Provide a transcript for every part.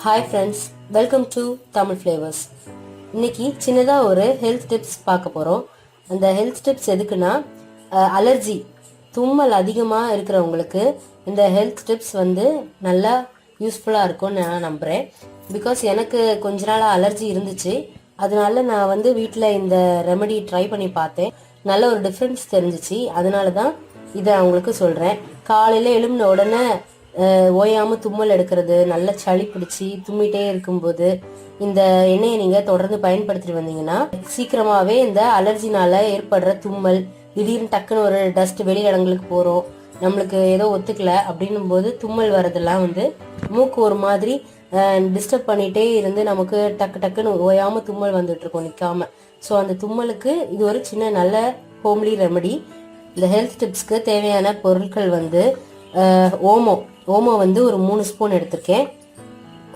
Hi friends, welcome to Tamil flavours. இன்னைக்கு சின்னதாக ஒரு ஹெல்த் டிப்ஸ் பார்க்க போகிறோம். அந்த ஹெல்த் டிப்ஸ் எதுக்குன்னா, அலர்ஜி தும்மல் அதிகமாக இருக்கிறவங்களுக்கு இந்த ஹெல்த் டிப்ஸ் வந்து நல்லா யூஸ்ஃபுல்லாக இருக்கும்னு நான் நம்புகிறேன். பிகாஸ் எனக்கு கொஞ்ச நாள் அலர்ஜி இருந்துச்சு. அதனால நான் வந்து வீட்டில் இந்த ரெமெடி ட்ரை பண்ணி பார்த்தேன். நல்ல ஒரு டிஃப்ரென்ஸ் தெரிஞ்சிச்சு. அதனால தான் இதை அவங்களுக்கு சொல்கிறேன். காலையில் எழும்பின உடனே ஓயாமல் தும்மல் எடுக்கிறது, நல்ல சளி பிடிச்சி தும்மிட்டே இருக்கும்போது இந்த எண்ணெயை நீங்கள் தொடர்ந்து பயன்படுத்திட்டு வந்தீங்கன்னா சீக்கிரமாகவே இந்த அலர்ஜினால ஏற்படுற தும்மல், திடீர்னு டக்குன்னு ஒரு டஸ்ட் வெளி இடங்களுக்கு போகிறோம், நம்மளுக்கு ஏதோ ஒத்துக்கல அப்படின்னும் போது தும்மல் வர்றதெல்லாம் வந்து மூக்கு ஒரு மாதிரி டிஸ்டர்ப் பண்ணிகிட்டே இருந்து நமக்கு டக்கு டக்குன்னு ஓயாமல் தும்மல் வந்துட்டு இருக்கோம் நிற்காம. ஸோ அந்த தும்மலுக்கு இது ஒரு சின்ன நல்ல ஹோம்லி ரெமெடி. இந்த ஹெல்த் டிப்ஸ்க்கு தேவையான பொருட்கள் வந்து ஓமம் வந்து ஒரு 3 ஸ்பூன் எடுத்திருக்கேன்,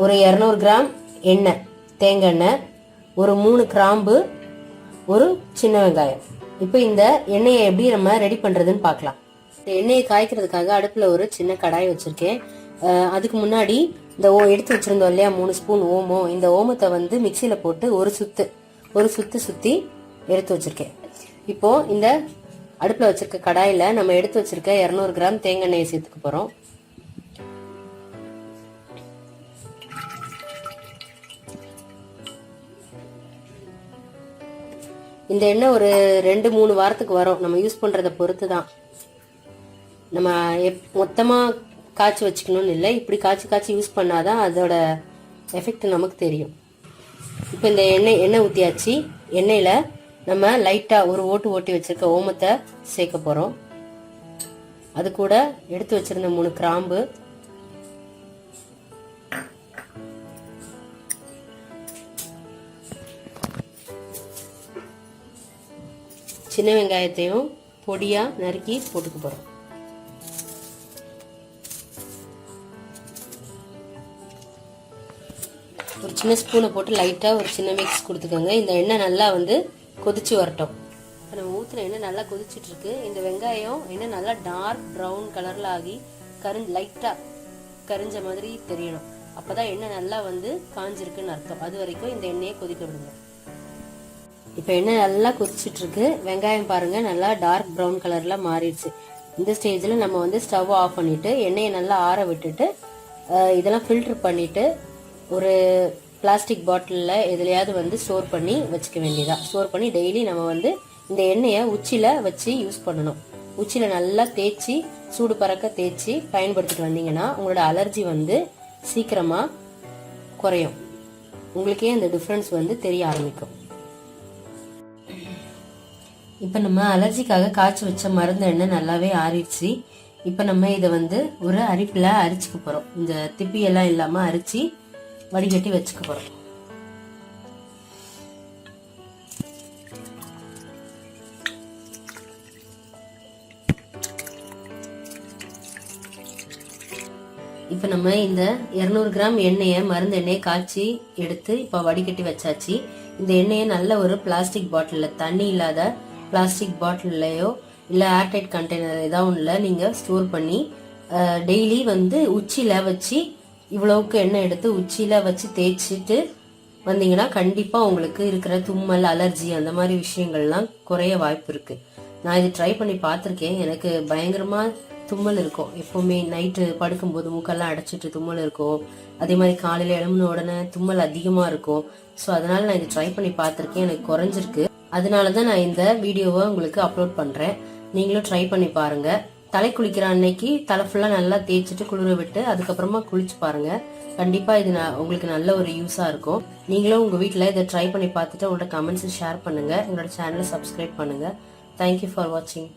ஒரு 200 கிராம் எண்ணெய், தேங்காய் எண்ணெய், ஒரு 3 கிராம்பு, ஒரு சின்ன வெங்காயம். இப்போ இந்த எண்ணெயை எப்படி நம்ம ரெடி பண்ணுறதுன்னு பார்க்கலாம். இந்த எண்ணெயை காய்க்கிறதுக்காக அடுப்பில் ஒரு சின்ன கடாய் வச்சுருக்கேன். அதுக்கு முன்னாடி இந்த எடுத்து வச்சுருந்தோம் இல்லையா 3 ஸ்பூன் ஓமம், இந்த ஓமத்தை வந்து மிக்சியில் போட்டு ஒரு சுற்றி எடுத்து வச்சுருக்கேன். இப்போது இந்த அடுப்பில் வச்சுருக்க கடாயில் நம்ம எடுத்து வச்சுருக்க 200 கிராம் தேங்காய் எண்ணெயை சேர்த்துக்க போகிறோம். இந்த எண்ணெய் ஒரு 2-3 வாரத்துக்கு வரும், நம்ம யூஸ் பண்ணுறதை பொறுத்து தான். நம்ம மொத்தமாக காய்ச்சி வச்சுக்கணும்னு இல்லை, இப்படி காய்ச்சி யூஸ் பண்ணாதான் அதோட எஃபெக்ட் நமக்கு தெரியும். இப்போ இந்த எண்ணெய் ஊற்றியாச்சு. எண்ணெயில் நம்ம லைட்டாக ஒரு ஓட்டி வச்சிருக்க ஓமத்தை சேர்க்க போகிறோம். அது கூட எடுத்து வச்சிருந்த 3 கிராம்பு, சின்ன வெங்காயத்தையும் பொடியா நறுக்கி போட்டுக்க போறோம். ஒரு சின்ன ஸ்பூனை போட்டு லைட்டா ஒரு சின்ன மிக்ஸ் கொடுத்துக்கோங்க. இந்த எண்ணெய் நல்லா வந்து கொதிச்சு வரட்டும். நம்ம ஊத்துன எண்ணெய் நல்லா கொதிச்சுட்டு இருக்கு. இந்த வெங்காயம் எண்ணெய் நல்லா டார்க் ப்ரௌன் கலர்ல ஆகி லைட்டா கரிஞ்ச மாதிரி தெரியணும். அப்பதான் எண்ணெய் நல்லா வந்து காஞ்சிருக்குன்னு அர்த்தம். அது வரைக்கும் இந்த எண்ணெயை கொதிக்க விடுங்க. இப்போ எண்ணெய் நல்லா கொதிச்சுட்டு இருக்கு. வெங்காயம் பாருங்க நல்லா டார்க் ப்ரௌன் கலர்ல மாறிடுச்சு. இந்த ஸ்டேஜில் நம்ம வந்து ஸ்டவ் ஆஃப் பண்ணிட்டு எண்ணெயை நல்லா ஆற விட்டுட்டு இதெல்லாம் ஃபில்டர் பண்ணிட்டு ஒரு பிளாஸ்டிக் பாட்டிலில் எதுலையாவது வந்து ஸ்டோர் பண்ணி வச்சுக்க வேண்டியதான். ஸ்டோர் பண்ணி டெய்லி நம்ம வந்து இந்த எண்ணெயை உச்சியில் வச்சு யூஸ் பண்ணணும். உச்சியில் நல்லா தேய்ச்சி சூடு பறக்க தேய்ச்சி பயன்படுத்திட்டு வந்தீங்கன்னா உங்களோட அலர்ஜி வந்து சீக்கிரமாக குறையும். உங்களுக்கே அந்த டிஃப்ரென்ஸ் வந்து தெரிய ஆரம்பிக்கும். இப்போ நம்ம அலர்ஜிக்காக காய்ச்சி வச்ச மருந்து எண்ணெய் நல்லாவே ஆறிடுச்சு. இப்போ நம்ம இதை வந்து ஒரு அரிப்பில் அரிச்சுக்க போகிறோம். இந்த திப்பியெல்லாம் இல்லாமல் அரிச்சு வடிகட்டி வச்சுக்க போகிறோம். இப்போ நம்ம இந்த 200 கிராம் எண்ணெயை மருந்து எண்ணெயை காய்ச்சி எடுத்து இப்போ வடிகட்டி வச்சாச்சு. இந்த எண்ணெயை நல்ல ஒரு பிளாஸ்டிக் பாட்டிலில், தண்ணி இல்லாத பிளாஸ்டிக் பாட்டில்லையோ இல்லை ஏர்டைட் கண்டெய்னர் ஏதாவது ஒன்றில் நீங்கள் ஸ்டோர் பண்ணி டெய்லி வந்து உச்சியில் வச்சு இவ்வளவுக்கு எண்ணெய் எடுத்து உச்சியில் வச்சு தேய்ச்சிட்டு வந்தீங்கன்னா கண்டிப்பாக உங்களுக்கு இருக்கிற தும்மல், அலர்ஜி அந்த மாதிரி விஷயங்கள்லாம் குறைய வாய்ப்பு இருக்குது. நான் இது ட்ரை பண்ணி பார்த்துருக்கேன். எனக்கு பயங்கரமாக தும்மல் இருக்கும். எப்போவுமே நைட்டு படுக்கும்போது மூக்கெல்லாம் அடைச்சிட்டு தும்மல் இருக்கும். அதே மாதிரி காலையில் எழும்பின உடனே தும்மல் அதிகமாக இருக்கும். ஸோ அதனால நான் இது ட்ரை பண்ணி பார்த்துருக்கேன், எனக்கு குறைஞ்சிருக்கு. அதனால தான் நான் இந்த வீடியோவை உங்களுக்கு அப்லோட் பண்ணுறேன். நீங்களும் ட்ரை பண்ணி பாருங்கள். தலை குளிக்கிற அன்னைக்கு தலை ஃபுல்லாக நல்லா தேய்ச்சிட்டு குளிர விட்டு அதுக்கப்புறமா குளிச்சு பாருங்கள். கண்டிப்பாக இது உங்களுக்கு நல்ல ஒரு யூஸாக இருக்கும். நீங்களும் உங்கள் வீட்டில் இதை ட்ரை பண்ணி பார்த்துட்டு உங்களோட கமெண்ட்ஸை ஷேர் பண்ணுங்கள். உங்களோட சேனலை சப்ஸ்கிரைப் பண்ணுங்கள். தேங்க்யூ ஃபார் வாட்சிங்.